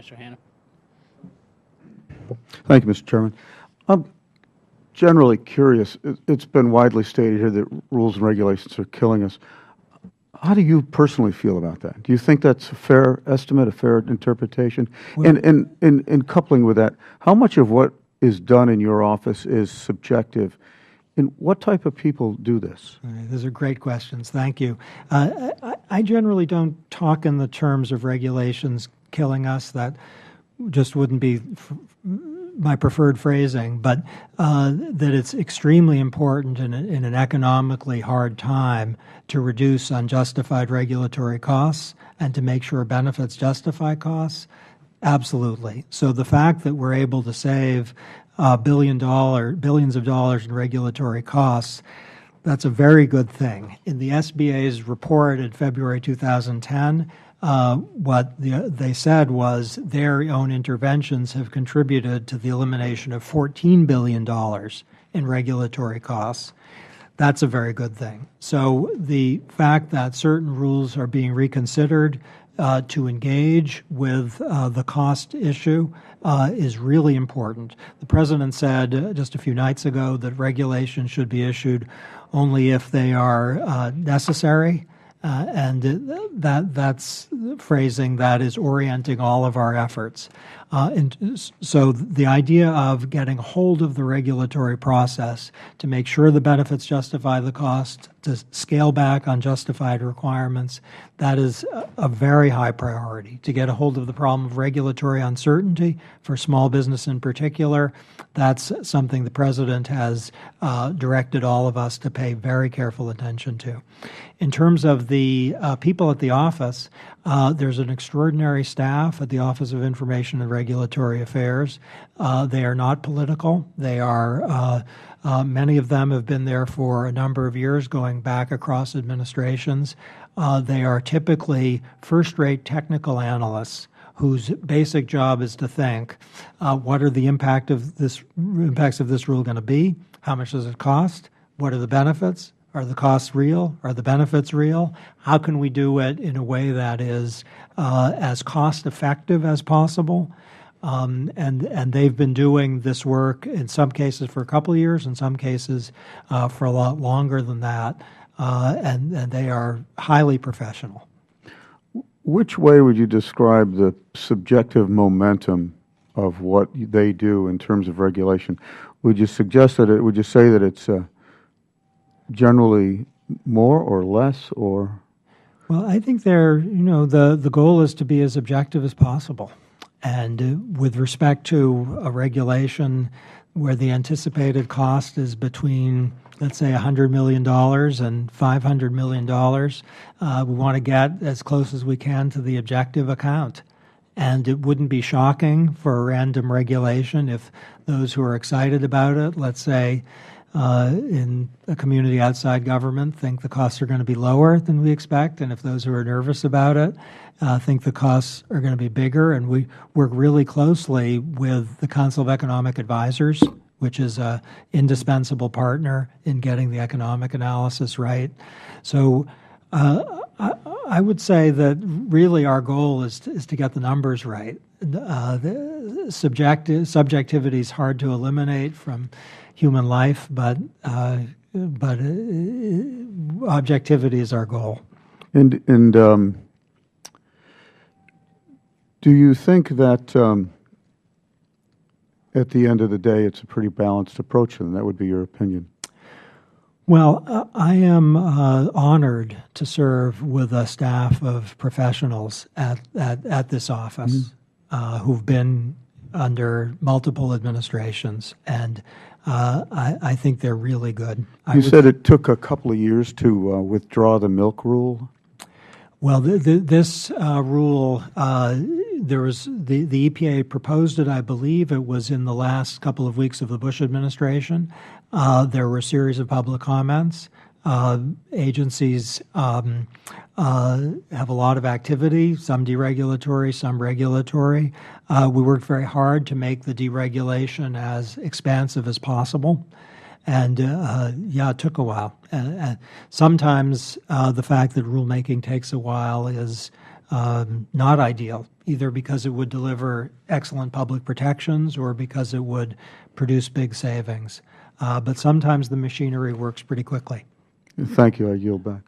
Mr. Hanna. Thank you, Mr. Chairman. I'm generally curious. It's been widely stated here that rules and regulations are killing us. How do you personally feel about that? Do you think that's a fair estimate, a fair interpretation? Well, And coupling with that, how much of what is done in your office is subjective? And what type of people do this? those are great questions. Thank you. I generally don't talk in the terms of regulations killing us. That just wouldn't be my preferred phrasing, but that it's extremely important in an economically hard time to reduce unjustified regulatory costs and to make sure benefits justify costs. Absolutely. So the fact that we're able to save billions of dollars in regulatory costs, that's a very good thing. In the SBA's report in February 2010, what they said was their own interventions have contributed to the elimination of $14 billion in regulatory costs. That's a very good thing. So the fact that certain rules are being reconsidered to engage with the cost issue is really important. The President said just a few nights ago that regulations should be issued only if they are necessary. And that's phrasing that is orienting all of our efforts. And so the idea of getting hold of the regulatory process to make sure the benefits justify the cost, to scale back on justified requirements, that is a very high priority. To get a hold of the problem of regulatory uncertainty for small business in particular, that's something the President has directed all of us to pay very careful attention to. In terms of the people at the office, there's an extraordinary staff at the Office of Information and Regulatory Affairs. They are not political. They are many of them have been there for a number of years, going back across administrations. They are typically first-rate technical analysts whose basic job is to think, what are the impacts of this rule going to be? How much does it cost? What are the benefits? Are the costs real? Are the benefits real? How can we do it in a way that is as cost-effective as possible? And they've been doing this work in some cases for a couple of years, in some cases for a lot longer than that, and they are highly professional. Which way would you describe the subjective momentum of what they do in terms of regulation? Would you suggest that would you say that it's generally more or less, or? Well, I think the goal is to be as objective as possible. And with respect to a regulation where the anticipated cost is between, let's say, $100 million and $500 million, we want to get as close as we can to the objective account. And it wouldn't be shocking for a random regulation if those who are excited about it, let's say, in a community outside government, think the costs are going to be lower than we expect, and if those who are nervous about it think the costs are going to be bigger. And we work really closely with the Council of Economic Advisors, which is an indispensable partner in getting the economic analysis right. So I would say that really our goal is to get the numbers right. The subjectivity is hard to eliminate from human life, but objectivity is our goal. And do you think that at the end of the day it's a pretty balanced approach, and that would be your opinion? Well, I am honored to serve with a staff of professionals at this office who've been under multiple administrations, and I think they're really good. You said it took a couple of years to withdraw the milk rule? Well, this rule, there was the EPA proposed it. I believe it was in the last couple of weeks of the Bush administration. There were a series of public comments. Agencies have a lot of activity, some deregulatory, some regulatory. We worked very hard to make the deregulation as expansive as possible. And yeah, it took a while. Sometimes the fact that rulemaking takes a while is not ideal, either because it would deliver excellent public protections or because it would produce big savings. But sometimes the machinery works pretty quickly. Thank you. I yield back.